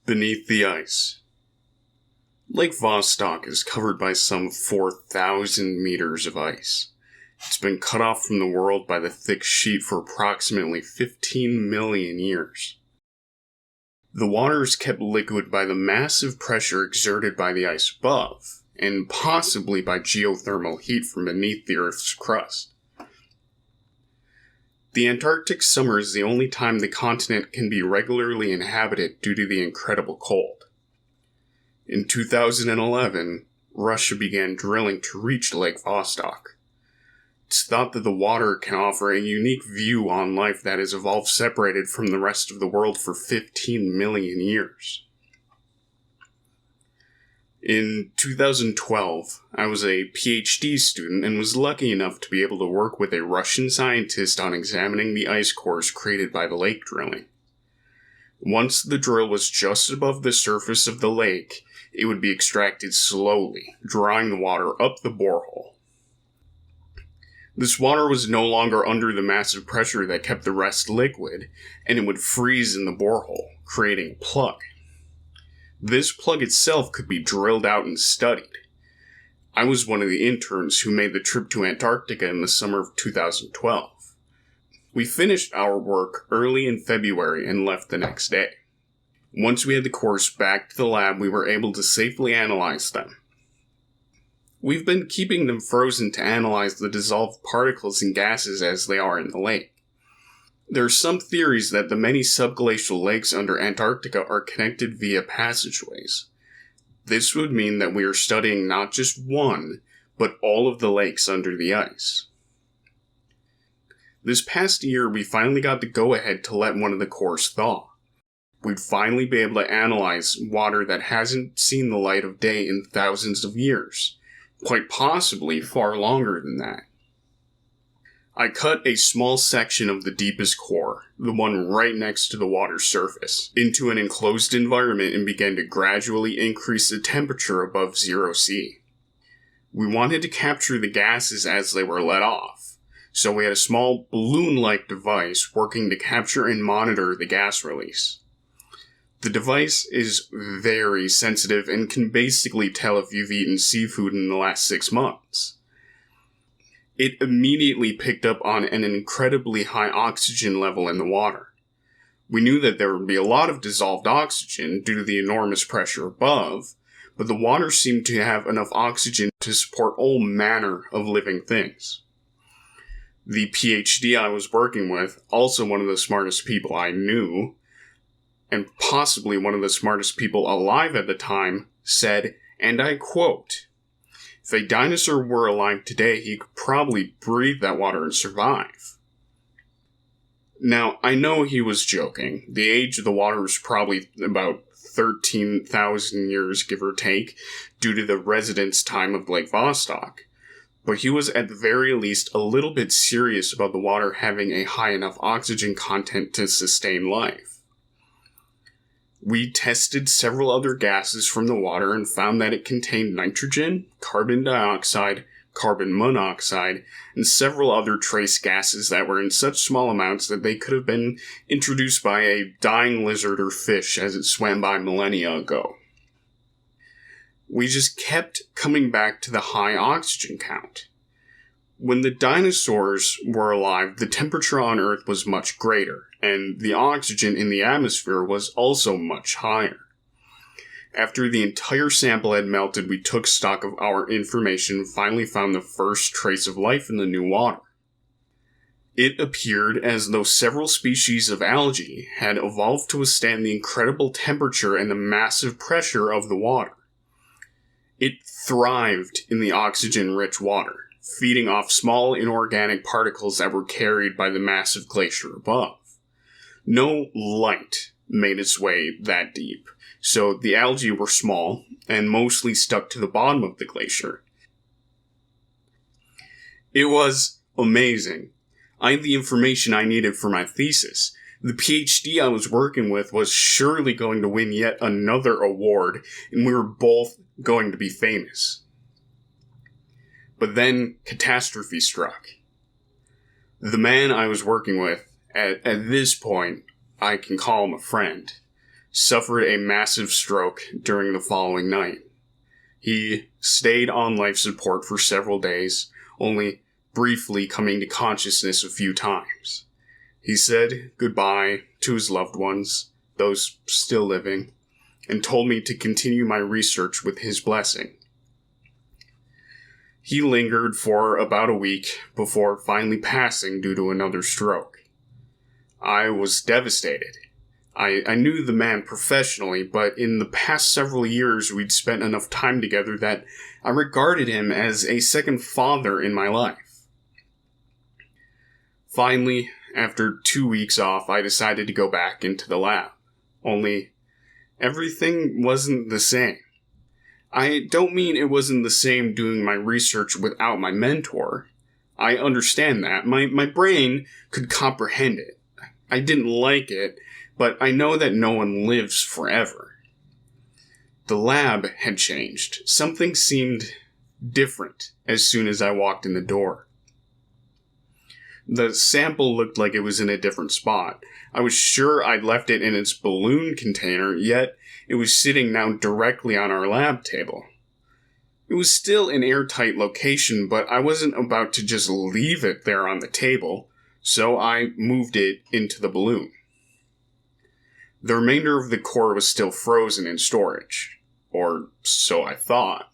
Beneath the ice. Lake Vostok is covered by some 4,000 meters of ice. It's been cut off from the world by the thick sheet for approximately 15 million years. The water is kept liquid by the massive pressure exerted by the ice above, and possibly by geothermal heat from beneath the Earth's crust. The Antarctic summer is the only time the continent can be regularly inhabited due to the incredible cold. In 2011, Russia began drilling to reach Lake Vostok. It's thought that the water can offer a unique view on life that has evolved separated from the rest of the world for 15 million years. In 2012, I was a PhD student and was lucky enough to be able to work with a Russian scientist on examining the ice cores created by the lake drilling. Once the drill was just above the surface of the lake, it would be extracted slowly, drawing the water up the borehole. This water was no longer under the massive pressure that kept the rest liquid, and it would freeze in the borehole, creating a plug. This plug itself could be drilled out and studied. I was one of the interns who made the trip to Antarctica in the summer of 2012. We finished our work early in February and left the next day. Once we had the cores back to the lab, we were able to safely analyze them. We've been keeping them frozen to analyze the dissolved particles and gases as they are in the lake. There are some theories that the many subglacial lakes under Antarctica are connected via passageways. This would mean that we are studying not just one, but all of the lakes under the ice. This past year, we finally got the go-ahead to let one of the cores thaw. We'd finally be able to analyze water that hasn't seen the light of day in thousands of years, quite possibly far longer than that. I cut a small section of the deepest core, the one right next to the water's surface, into an enclosed environment and began to gradually increase the temperature above 0 C. We wanted to capture the gases as they were let off, so we had a small balloon-like device working to capture and monitor the gas release. The device is very sensitive and can basically tell if you've eaten seafood in the last 6 months. It immediately picked up on an incredibly high oxygen level in the water. We knew that there would be a lot of dissolved oxygen due to the enormous pressure above, but the water seemed to have enough oxygen to support all manner of living things. The PhD I was working with, also one of the smartest people I knew, and possibly one of the smartest people alive at the time, said, and I quote, "If a dinosaur were alive today, he could probably breathe that water and survive." Now, I know he was joking. The age of the water was probably about 13,000 years, give or take, due to the residence time of Lake Vostok. But he was at the very least a little bit serious about the water having a high enough oxygen content to sustain life. We tested several other gases from the water and found that it contained nitrogen, carbon dioxide, carbon monoxide, and several other trace gases that were in such small amounts that they could have been introduced by a dying lizard or fish as it swam by millennia ago. We just kept coming back to the high oxygen count. When the dinosaurs were alive, the temperature on Earth was much greater, and the oxygen in the atmosphere was also much higher. After the entire sample had melted, we took stock of our information and finally found the first trace of life in the new water. It appeared as though several species of algae had evolved to withstand the incredible temperature and the massive pressure of the water. It thrived in the oxygen-rich water, feeding off small inorganic particles that were carried by the massive glacier above. No light made its way that deep, so the algae were small and mostly stuck to the bottom of the glacier. It was amazing. I had the information I needed for my thesis. The PhD I was working with was surely going to win yet another award, and we were both going to be famous. But then catastrophe struck. The man I was working with, at this point, I can call him a friend, suffered a massive stroke during the following night. He stayed on life support for several days, only briefly coming to consciousness a few times. He said goodbye to his loved ones, those still living, and told me to continue my research with his blessing. He lingered for about a week before finally passing due to another stroke. I was devastated. I knew the man professionally, but in the past several years we'd spent enough time together that I regarded him as a second father in my life. Finally, after 2 weeks off, I decided to go back into the lab. Only, everything wasn't the same. I don't mean it wasn't the same doing my research without my mentor. I understand that. My brain could comprehend it. I didn't like it, but I know that no one lives forever. The lab had changed. Something seemed different as soon as I walked in the door. The sample looked like it was in a different spot. I was sure I'd left it in its balloon container, yet it was sitting now directly on our lab table. It was still an airtight location, but I wasn't about to just leave it there on the table, so I moved it into the balloon. The remainder of the core was still frozen in storage, or so I thought.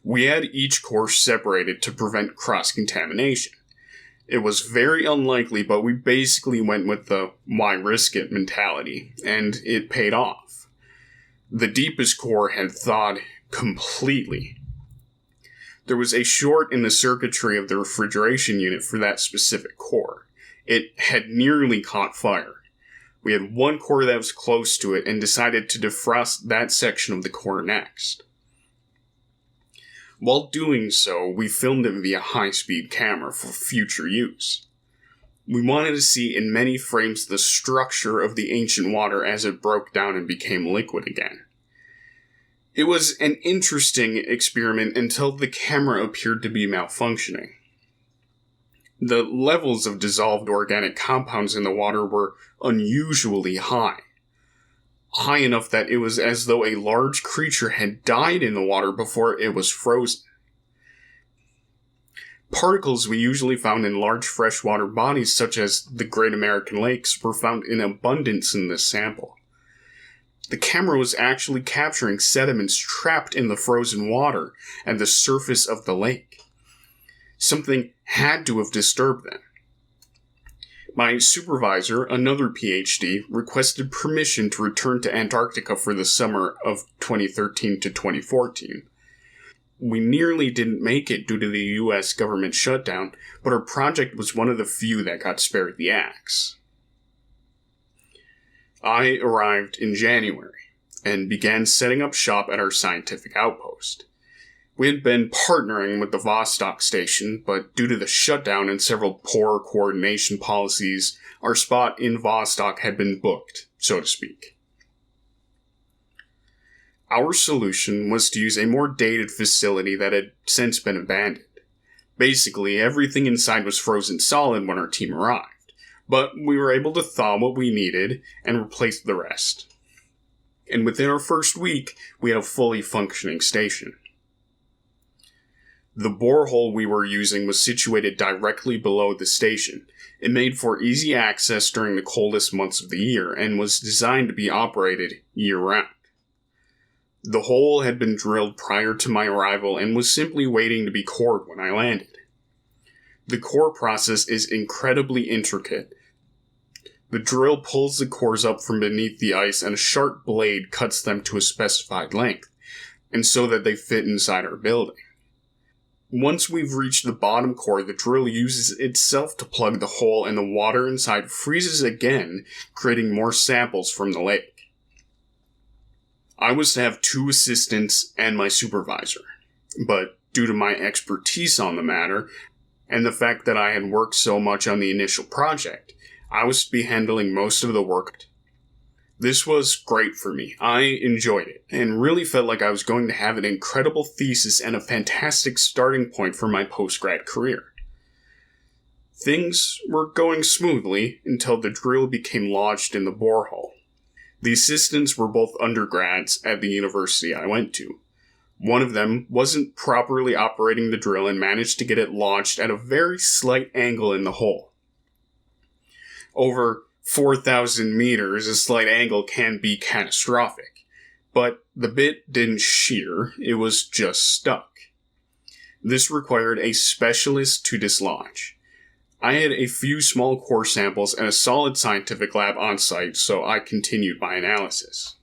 We had each core separated to prevent cross-contamination. It was very unlikely, but we basically went with the why risk it mentality, and it paid off. The deepest core had thawed completely. There was a short in the circuitry of the refrigeration unit for that specific core. It had nearly caught fire. We had one core that was close to it and decided to defrost that section of the core next. While doing so, we filmed it via high-speed camera for future use. We wanted to see in many frames the structure of the ancient water as it broke down and became liquid again. It was an interesting experiment until the camera appeared to be malfunctioning. The levels of dissolved organic compounds in the water were unusually high. High enough that it was as though a large creature had died in the water before it was frozen. Particles we usually found in large freshwater bodies such as the Great American Lakes were found in abundance in this sample. The camera was actually capturing sediments trapped in the frozen water and the surface of the lake. Something had to have disturbed them. My supervisor, another PhD, requested permission to return to Antarctica for the summer of 2013 to 2014. We nearly didn't make it due to the US government shutdown, but our project was one of the few that got spared the axe. I arrived in January and began setting up shop at our scientific outpost. We had been partnering with the Vostok station, but due to the shutdown and several poor coordination policies, our spot in Vostok had been booked, so to speak. Our solution was to use a more dated facility that had since been abandoned. Basically, everything inside was frozen solid when our team arrived, but we were able to thaw what we needed and replace the rest. And within our first week, we had a fully functioning station. The borehole we were using was situated directly below the station. It made for easy access during the coldest months of the year and was designed to be operated year-round. The hole had been drilled prior to my arrival and was simply waiting to be cored when I landed. The core process is incredibly intricate. The drill pulls the cores up from beneath the ice and a sharp blade cuts them to a specified length, and so that they fit inside our building. Once we've reached the bottom core, the drill uses itself to plug the hole and the water inside freezes again, creating more samples from the lake. I was to have 2 assistants and my supervisor, but due to my expertise on the matter, and the fact that I had worked so much on the initial project, I was to be handling most of the work. This was great for me. I enjoyed it, and really felt like I was going to have an incredible thesis and a fantastic starting point for my post-grad career. Things were going smoothly until the drill became lodged in the borehole. The assistants were both undergrads at the university I went to. One of them wasn't properly operating the drill and managed to get it launched at a very slight angle in the hole. Over 4,000 meters, a slight angle can be catastrophic, but the bit didn't shear, it was just stuck. This required a specialist to dislodge. I had a few small core samples and a solid scientific lab on site, so I continued my analysis.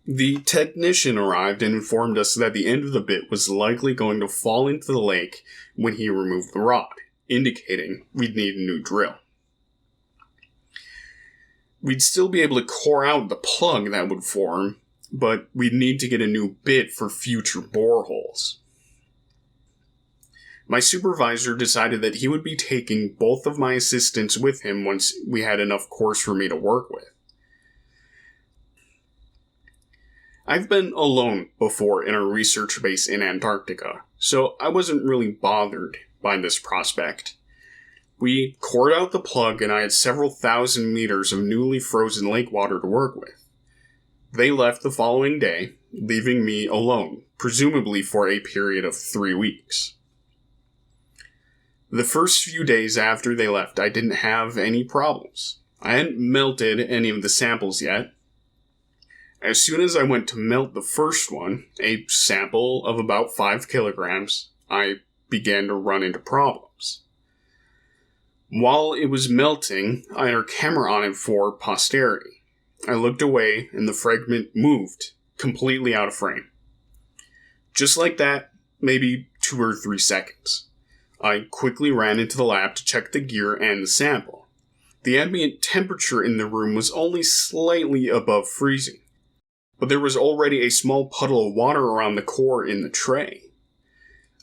The technician arrived and informed us that the end of the bit was likely going to fall into the lake when he removed the rod, indicating we'd need a new drill. We'd still be able to core out the plug that would form, but we'd need to get a new bit for future boreholes. My supervisor decided that he would be taking both of my assistants with him once we had enough cores for me to work with. I've been alone before in a research base in Antarctica, so I wasn't really bothered by this prospect. We cored out the plug and I had several thousand meters of newly frozen lake water to work with. They left the following day, leaving me alone, presumably for a period of 3 weeks. The first few days after they left, I didn't have any problems. I hadn't melted any of the samples yet. As soon as I went to melt the first one, a sample of about 5 kilograms, I began to run into problems. While it was melting, I had our camera on it for posterity. I looked away and the fragment moved, completely out of frame. Just like that, maybe 2 or 3 seconds. I quickly ran into the lab to check the gear and the sample. The ambient temperature in the room was only slightly above freezing, but there was already a small puddle of water around the core in the tray.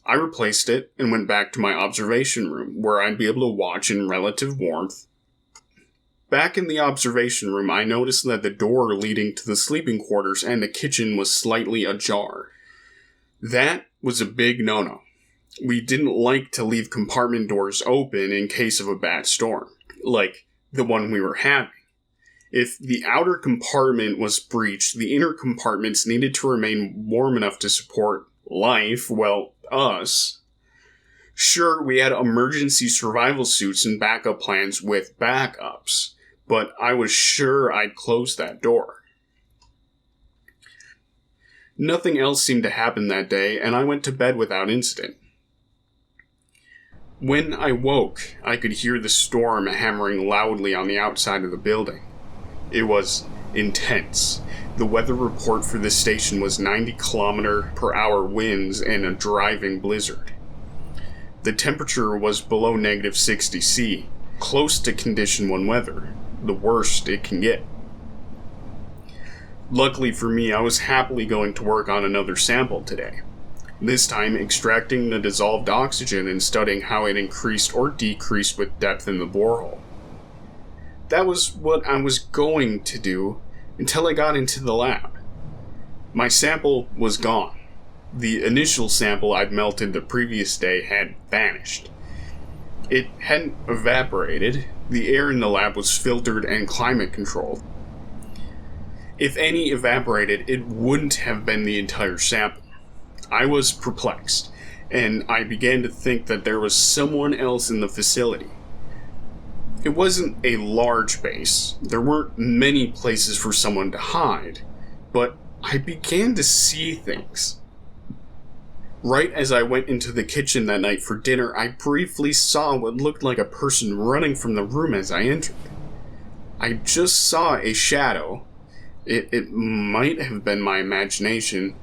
I replaced it and went back to my observation room, where I'd be able to watch in relative warmth. Back in the observation room, I noticed that the door leading to the sleeping quarters and the kitchen was slightly ajar. That was a big no-no. We didn't like to leave compartment doors open in case of a bad storm, like the one we were having. If the outer compartment was breached, the inner compartments needed to remain warm enough to support life, well, us. Sure, we had emergency survival suits and backup plans with backups, but I was sure I'd close that door. Nothing else seemed to happen that day, and I went to bed without incident. When I woke, I could hear the storm hammering loudly on the outside of the building. It was intense. The weather report for this station was 90-kilometer-per-hour winds and a driving blizzard. The temperature was below negative 60 C, close to condition 1 weather, the worst it can get. Luckily for me, I was happily going to work on another sample today. This time extracting the dissolved oxygen and studying how it increased or decreased with depth in the borehole. That was what I was going to do until I got into the lab. My sample was gone. The initial sample I'd melted the previous day had vanished. It hadn't evaporated. The air in the lab was filtered and climate controlled. If any evaporated, it wouldn't have been the entire sample. I was perplexed, and I began to think that there was someone else in the facility. It wasn't a large base. There weren't many places for someone to hide, but I began to see things. Right as I went into the kitchen that night for dinner, I briefly saw what looked like a person running from the room as I entered. I just saw a shadow. It might have been my imagination,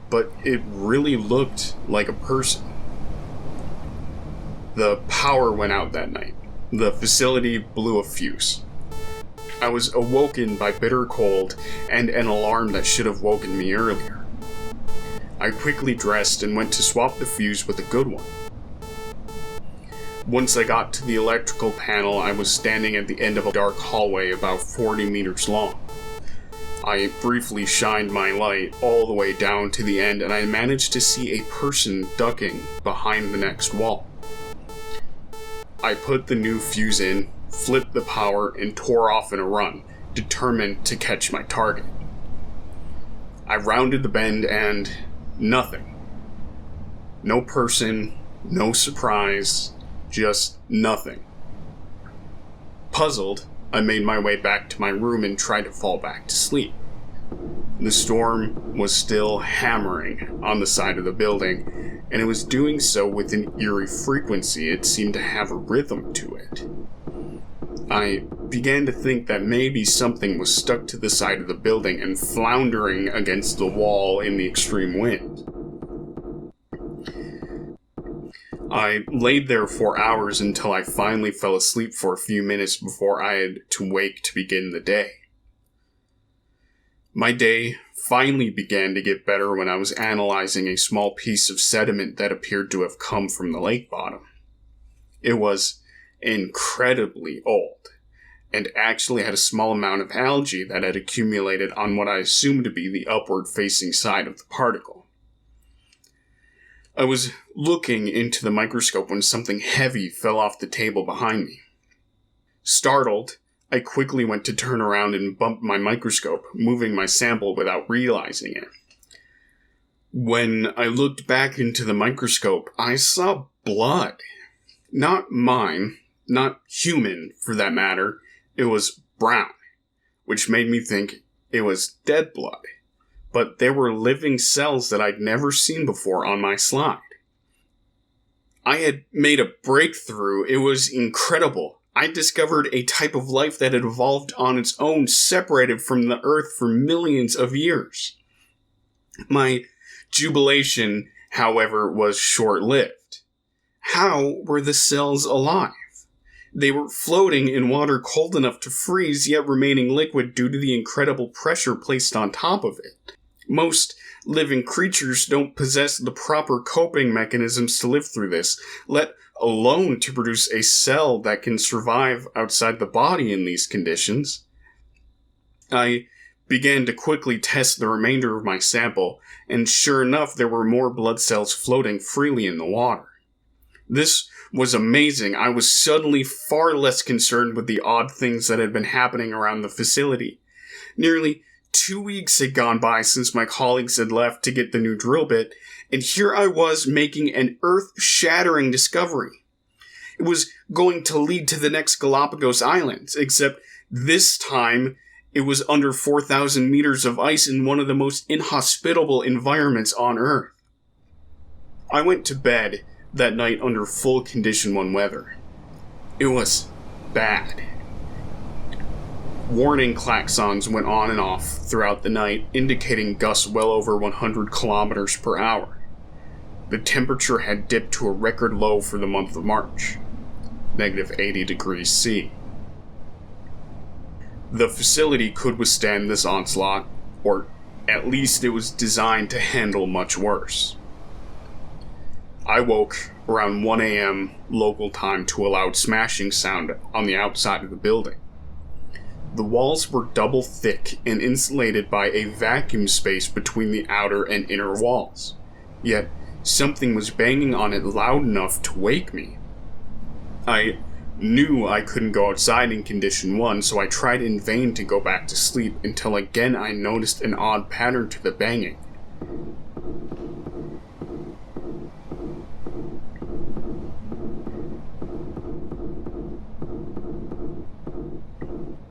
but it really looked like a person. The power went out that night. The facility blew a fuse. I was awoken by bitter cold and an alarm that should have woken me earlier. I quickly dressed and went to swap the fuse with a good one. Once I got to the electrical panel, I was standing at the end of a dark hallway about 40 meters long. I briefly shined my light all the way down to the end, and I managed to see a person ducking behind the next wall. I put the new fuse in, flipped the power, and tore off in a run, determined to catch my target. I rounded the bend and nothing. No person, no surprise, just nothing. Puzzled, I made my way back to my room and tried to fall back to sleep. The storm was still hammering on the side of the building, and it was doing so with an eerie frequency. It seemed to have a rhythm to it. I began to think that maybe something was stuck to the side of the building and floundering against the wall in the extreme wind. I laid there for hours until I finally fell asleep for a few minutes before I had to wake to begin the day. My day finally began to get better when I was analyzing a small piece of sediment that appeared to have come from the lake bottom. It was incredibly old, and actually had a small amount of algae that had accumulated on what I assumed to be the upward-facing side of the particle. I was looking into the microscope when something heavy fell off the table behind me. Startled, I quickly went to turn around and bumped my microscope, moving my sample without realizing it. When I looked back into the microscope, I saw blood. Not mine, not human for that matter. It was brown, which made me think it was dead blood. But there were living cells that I'd never seen before on my slide. I had made a breakthrough. It was incredible. I discovered a type of life that had evolved on its own, separated from the Earth for millions of years. My jubilation, however, was short-lived. How were the cells alive? They were floating in water cold enough to freeze, yet remaining liquid due to the incredible pressure placed on top of it. Most living creatures don't possess the proper coping mechanisms to live through this, let alone to produce a cell that can survive outside the body in these conditions. I began to quickly test the remainder of my sample, and sure enough, there were more blood cells floating freely in the water. This was amazing. I was suddenly far less concerned with the odd things that had been happening around the facility. Nearly 2 weeks had gone by since my colleagues had left to get the new drill bit, and here I was making an earth-shattering discovery. It was going to lead to the next Galapagos Islands, except this time it was under 4,000 meters of ice in one of the most inhospitable environments on Earth. I went to bed that night under full Condition 1 weather. It was bad. Warning klaxons went on and off throughout the night, indicating gusts well over 100 kilometers per hour. The temperature had dipped to a record low for the month of March, -80 degrees C. The facility could withstand this onslaught, or at least it was designed to handle much worse. I woke around 1 a.m. local time to a loud smashing sound on the outside of the building. The walls were double thick and insulated by a vacuum space between the outer and inner walls. Yet, something was banging on it loud enough to wake me. I knew I couldn't go outside in Condition 1, so I tried in vain to go back to sleep until again I noticed an odd pattern to the banging.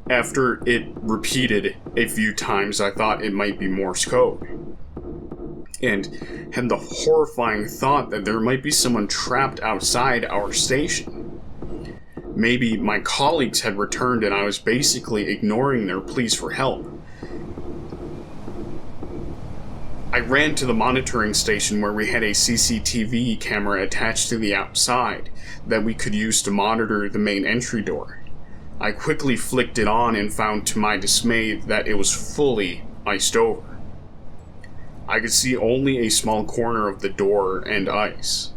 After it repeated a few times, I thought it might be Morse code, and had the horrifying thought that there might be someone trapped outside our station. Maybe my colleagues had returned and I was basically ignoring their pleas for help. I ran to the monitoring station where we had a CCTV camera attached to the outside that we could use to monitor the main entry door. I quickly flicked it on and found to my dismay that it was fully iced over. I could see only a small corner of the door and ice.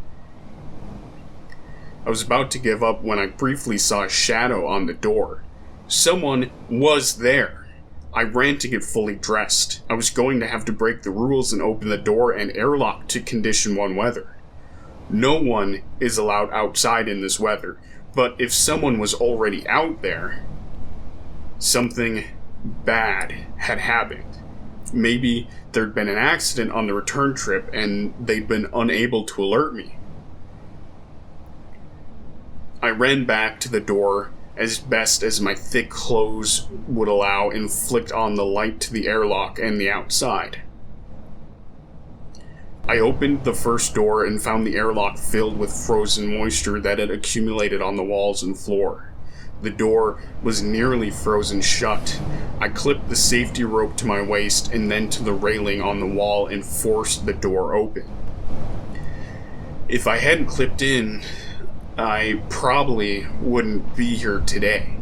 I was about to give up when I briefly saw a shadow on the door. Someone was there. I ran to get fully dressed. I was going to have to break the rules and open the door and airlock to Condition 1 weather. No one is allowed outside in this weather. But if someone was already out there, something bad had happened. Maybe there'd been an accident on the return trip and they'd been unable to alert me. I ran back to the door as best as my thick clothes would allow and flicked on the light to the airlock and the outside. I opened the first door and found the airlock filled with frozen moisture that had accumulated on the walls and floor. The door was nearly frozen shut. I clipped the safety rope to my waist and then to the railing on the wall and forced the door open. If I hadn't clipped in, I probably wouldn't be here today.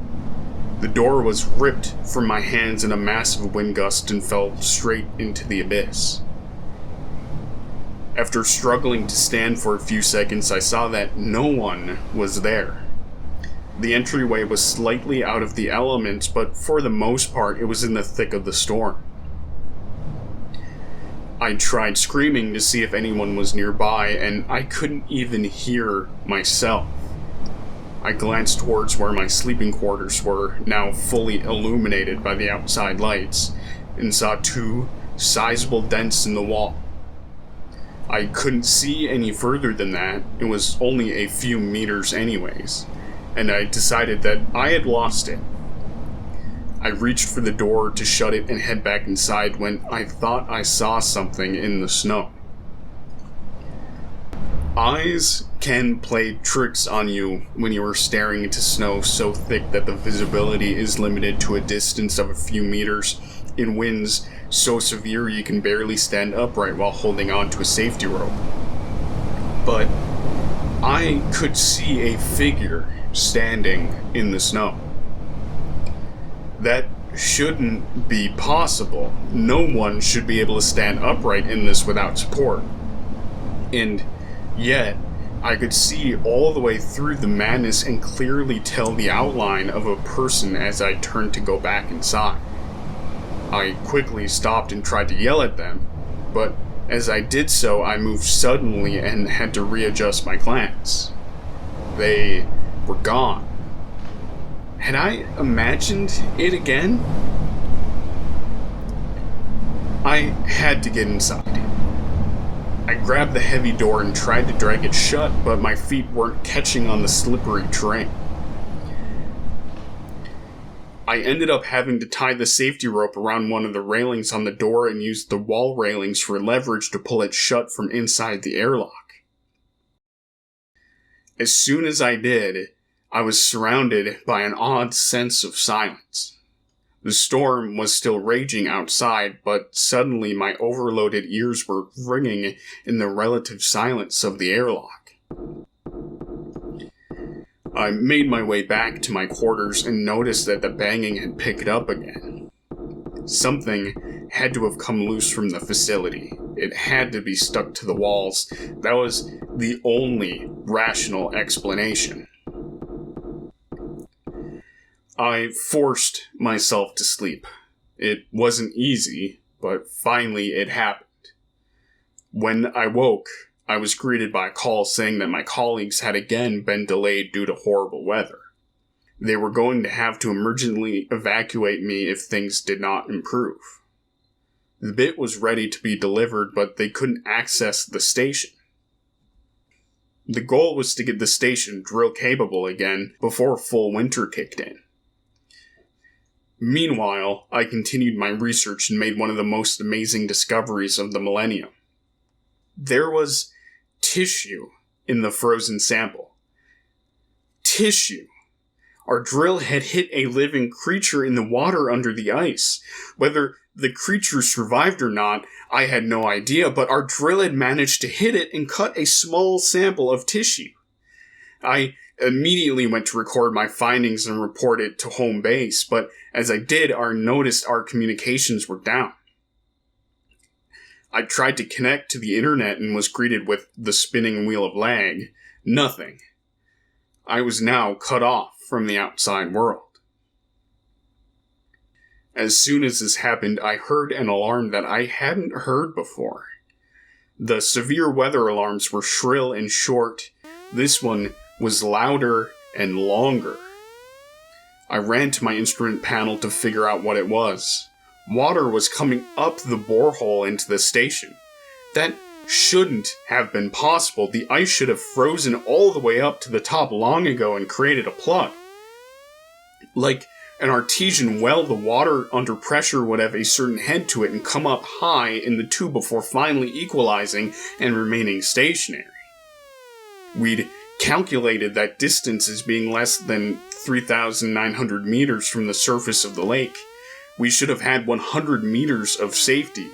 The door was ripped from my hands in a massive wind gust and fell straight into the abyss. After struggling to stand for a few seconds, I saw that no one was there. The entryway was slightly out of the elements, but for the most part, it was in the thick of the storm. I tried screaming to see if anyone was nearby, and I couldn't even hear myself. I glanced towards where my sleeping quarters were, now fully illuminated by the outside lights, and saw 2 sizable dents in the wall. I couldn't see any further than that. It was only a few meters anyways, and I decided that I had lost it. I reached for the door to shut it and head back inside when I thought I saw something in the snow. Eyes can play tricks on you when you are staring into snow so thick that the visibility is limited to a distance of a few meters, in winds so severe you can barely stand upright while holding on to a safety rope. But I could see a figure standing in the snow. That shouldn't be possible. No one should be able to stand upright in this without support. And yet, I could see all the way through the madness and clearly tell the outline of a person as I turned to go back inside. I quickly stopped and tried to yell at them, but as I did so, I moved suddenly and had to readjust my glance. They were gone. Had I imagined it again? I had to get inside. I grabbed the heavy door and tried to drag it shut, but my feet weren't catching on the slippery terrain. I ended up having to tie the safety rope around one of the railings on the door and use the wall railings for leverage to pull it shut from inside the airlock. As soon as I did, I was surrounded by an odd sense of silence. The storm was still raging outside, but suddenly my overloaded ears were ringing in the relative silence of the airlock. I made my way back to my quarters and noticed that the banging had picked up again. Something had to have come loose from the facility. It had to be stuck to the walls. That was the only rational explanation. I forced myself to sleep. It wasn't easy, but finally it happened. When I woke, I was greeted by a call saying that my colleagues had again been delayed due to horrible weather. They were going to have to emergently evacuate me if things did not improve. The bit was ready to be delivered, but they couldn't access the station. The goal was to get the station drill capable again before full winter kicked in. Meanwhile, I continued my research and made one of the most amazing discoveries of the millennium. There was tissue in the frozen sample. Tissue. Our drill had hit a living creature in the water under the ice. Whether the creature survived or not, I had no idea, but our drill had managed to hit it and cut a small sample of tissue. I immediately went to record my findings and report it to home base, but as I did, I noticed our communications were down. I tried to connect to the internet and was greeted with the spinning wheel of lag. Nothing. I was now cut off from the outside world. As soon as this happened, I heard an alarm that I hadn't heard before. The severe weather alarms were shrill and short. This one was louder and longer. I ran to my instrument panel to figure out what it was. Water was coming up the borehole into the station. That shouldn't have been possible. The ice should have frozen all the way up to the top long ago and created a plug. Like an artesian well, the water under pressure would have a certain head to it and come up high in the tube before finally equalizing and remaining stationary. We'd calculated that distance as being less than 3,900 meters from the surface of the lake. We should have had 100 meters of safety,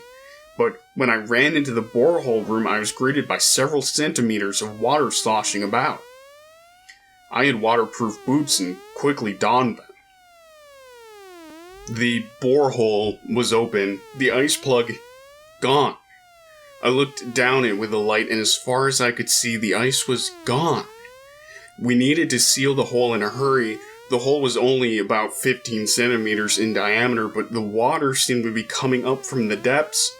but when I ran into the borehole room, I was greeted by several centimeters of water sloshing about. I had waterproof boots and quickly donned them. The borehole was open, the ice plug gone. I looked down it with a light, and as far as I could see, the ice was gone. We needed to seal the hole in a hurry. The hole was only about 15 centimeters in diameter, but the water seemed to be coming up from the depths.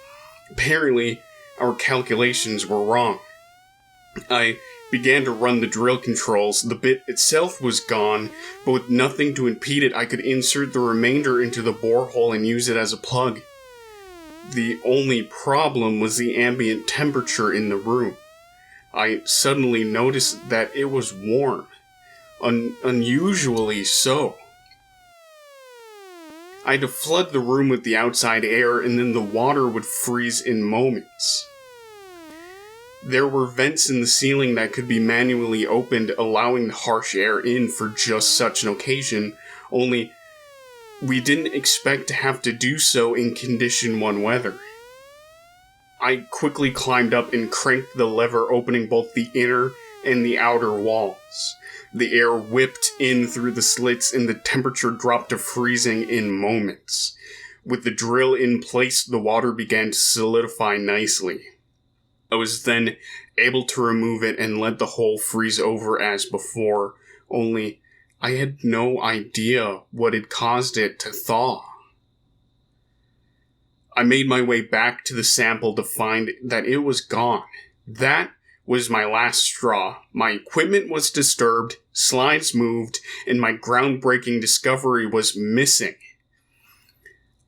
Apparently, our calculations were wrong. I began to run the drill controls. The bit itself was gone, but with nothing to impede it, I could insert the remainder into the borehole and use it as a plug. The only problem was the ambient temperature in the room. I suddenly noticed that it was warm. Unusually so. I had to flood the room with the outside air, and then the water would freeze in moments. There were vents in the ceiling that could be manually opened, allowing the harsh air in for just such an occasion, only we didn't expect to have to do so in Condition 1 weather. I quickly climbed up and cranked the lever, opening both the inner and the outer walls. The air whipped in through the slits, and the temperature dropped to freezing in moments. With the drill in place, the water began to solidify nicely. I was then able to remove it and let the hole freeze over as before, only I had no idea what had caused it to thaw. I made my way back to the sample to find that it was gone. That was my last straw. My equipment was disturbed, slides moved, and my groundbreaking discovery was missing.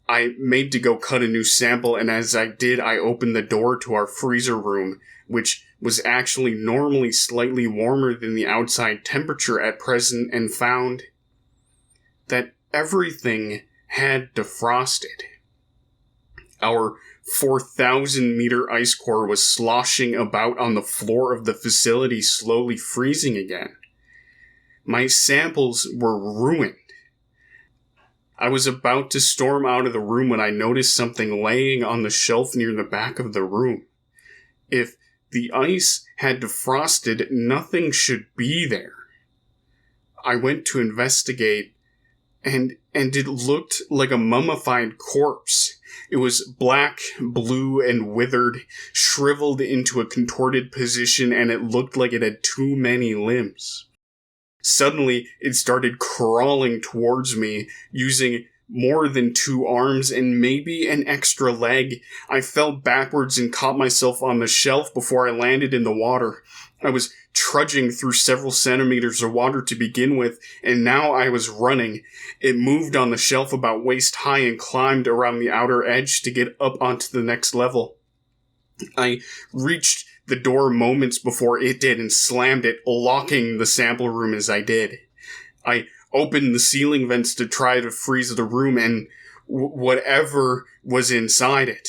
I made to go cut a new sample, and as I did, I opened the door to our freezer room, which was actually normally slightly warmer than the outside temperature at present, and found that everything had defrosted. Our 4,000-meter ice core was sloshing about on the floor of the facility, slowly freezing again. My samples were ruined. I was about to storm out of the room when I noticed something laying on the shelf near the back of the room. If the ice had defrosted, nothing should be there. I went to investigate, and it looked like a mummified corpse. It was black, blue, and withered, shriveled into a contorted position, and it looked like it had too many limbs. Suddenly, it started crawling towards me, using more than 2 arms and maybe an extra leg. I fell backwards and caught myself on the shelf before I landed in the water. I was trudging through several centimeters of water to begin with, and now I was running. It moved on the shelf about waist high and climbed around the outer edge to get up onto the next level. I reached the door moments before it did and slammed it, locking the sample room as I did. I opened the ceiling vents to try to freeze the room and whatever was inside it,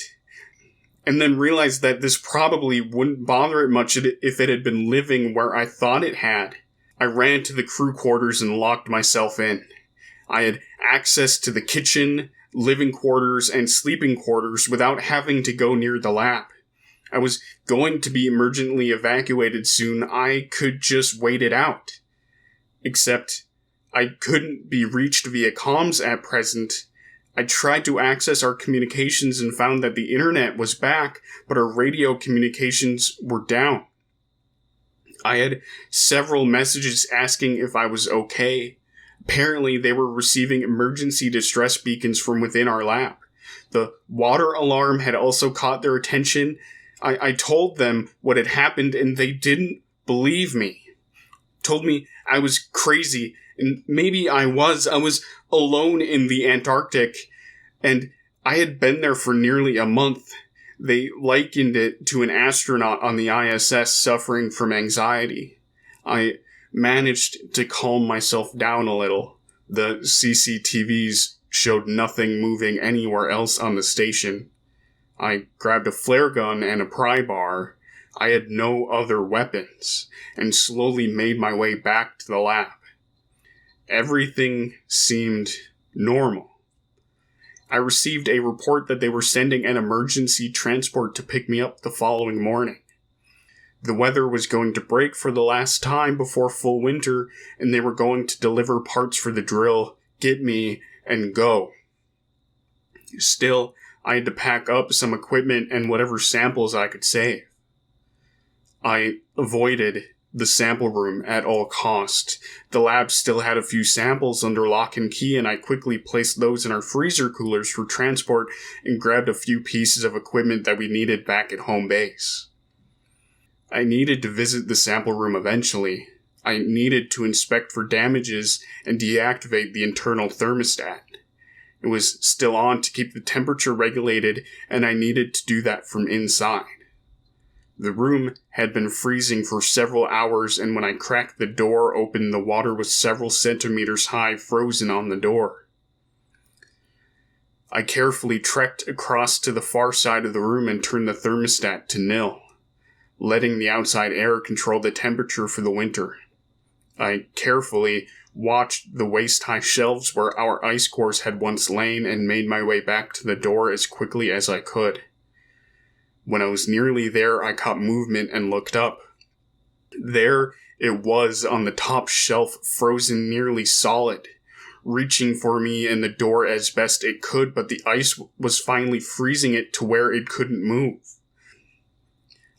and then realized that this probably wouldn't bother it much if it had been living where I thought it had. I ran to the crew quarters and locked myself in. I had access to the kitchen, living quarters, and sleeping quarters without having to go near the lab. I was going to be emergently evacuated soon. I could just wait it out. Except I couldn't be reached via comms at present. I tried to access our communications and found that the internet was back, but our radio communications were down. I had several messages asking if I was okay. Apparently, they were receiving emergency distress beacons from within our lab. The water alarm had also caught their attention. I told them what had happened, and they didn't believe me. told me I was crazy, and maybe I was. I was alone in the Antarctic, and I had been there for nearly a month. They likened it to an astronaut on the ISS suffering from anxiety. I managed to calm myself down a little. The CCTVs showed nothing moving anywhere else on the station. I grabbed a flare gun and a pry bar. I had no other weapons, and slowly made my way back to the lab. Everything seemed normal. I received a report that they were sending an emergency transport to pick me up the following morning. The weather was going to break for the last time before full winter, and they were going to deliver parts for the drill, get me, and go. Still, I had to pack up some equipment and whatever samples I could save. I avoided the sample room at all costs. The lab still had a few samples under lock and key, and I quickly placed those in our freezer coolers for transport and grabbed a few pieces of equipment that we needed back at home base. I needed to visit the sample room eventually. I needed to inspect for damages and deactivate the internal thermostat. It was still on to keep the temperature regulated, and I needed to do that from inside. The room had been freezing for several hours, and when I cracked the door open, the water was several centimeters high, frozen on the door. I carefully trekked across to the far side of the room and turned the thermostat to nil, letting the outside air control the temperature for the winter. I carefully watched the waist-high shelves where our ice cores had once lain and made my way back to the door as quickly as I could. When I was nearly there, I caught movement and looked up. There it was on the top shelf, frozen nearly solid, reaching for me in the door as best it could, but the ice was finally freezing it to where it couldn't move.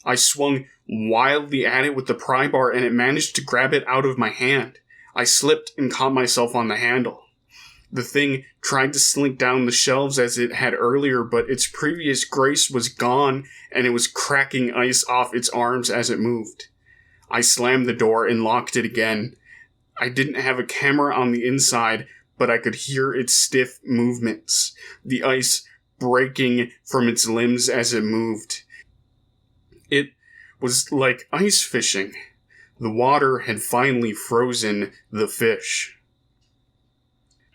I swung wildly at it with the pry bar, and it managed to grab it out of my hand. I slipped and caught myself on the handle. The thing tried to slink down the shelves as it had earlier, but its previous grace was gone, and it was cracking ice off its arms as it moved. I slammed the door and locked it again. I didn't have a camera on the inside, but I could hear its stiff movements, the ice breaking from its limbs as it moved. It was like ice fishing. The water had finally frozen the fish.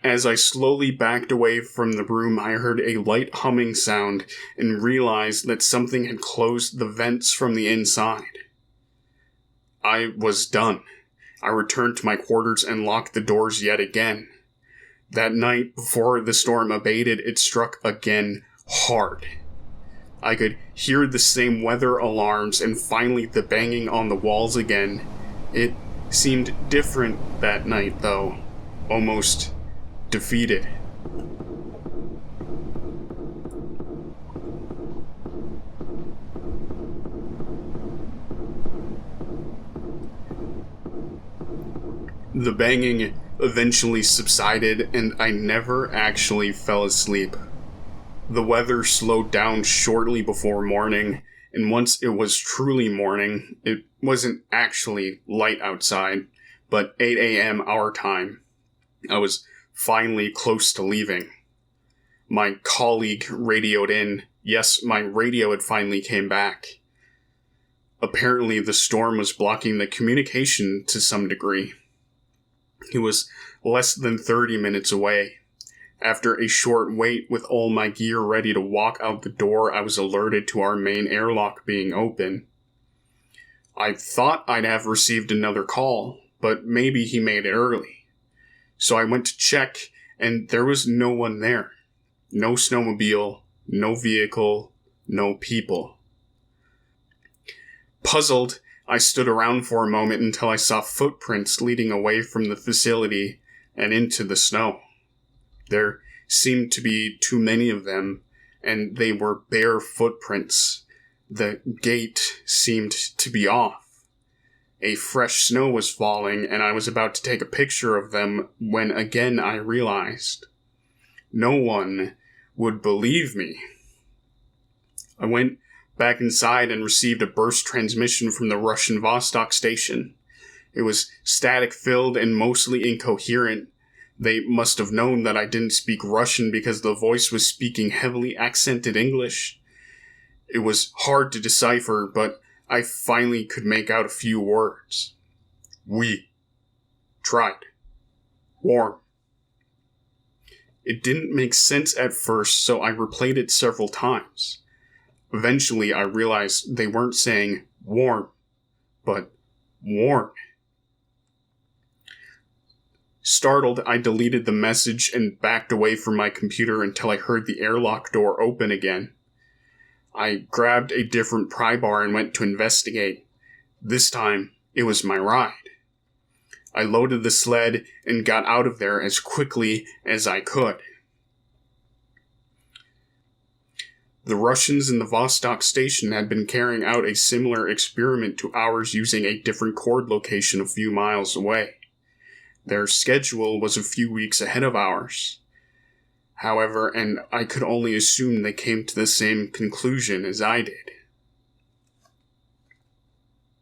As I slowly backed away from the room, I heard a light humming sound and realized that something had closed the vents from the inside. I was done. I returned to my quarters and locked the doors yet again. That night, before the storm abated, it struck again hard. I could hear the same weather alarms and finally the banging on the walls again. It seemed different that night, though. Almost defeated. The banging eventually subsided, and I never actually fell asleep. The weather slowed down shortly before morning, and once it was truly morning, it wasn't actually light outside, but 8 a.m. our time. I was finally close to leaving. My colleague radioed in. Yes, my radio had finally came back. Apparently, the storm was blocking the communication to some degree. He was less than 30 minutes away. After a short wait with all my gear ready to walk out the door, I was alerted to our main airlock being open. I thought I'd have received another call, but maybe he made it early. So I went to check, and there was no one there. No snowmobile, no vehicle, no people. Puzzled, I stood around for a moment until I saw footprints leading away from the facility and into the snow. There seemed to be too many of them, and they were bare footprints. The gate seemed to be off. A fresh snow was falling, and I was about to take a picture of them when again I realized no one would believe me. I went back inside and received a burst transmission from the Russian Vostok station. It was static-filled and mostly incoherent. They must have known that I didn't speak Russian because the voice was speaking heavily accented English. It was hard to decipher, but I finally could make out a few words. We tried. Warm. It didn't make sense at first, so I replayed it several times. Eventually, I realized they weren't saying warm, but warn. Startled, I deleted the message and backed away from my computer until I heard the airlock door open again. I grabbed a different pry bar and went to investigate. This time, it was my ride. I loaded the sled and got out of there as quickly as I could. The Russians in the Vostok station had been carrying out a similar experiment to ours using a different cord location a few miles away. Their schedule was a few weeks ahead of ours. However, and I could only assume they came to the same conclusion as I did.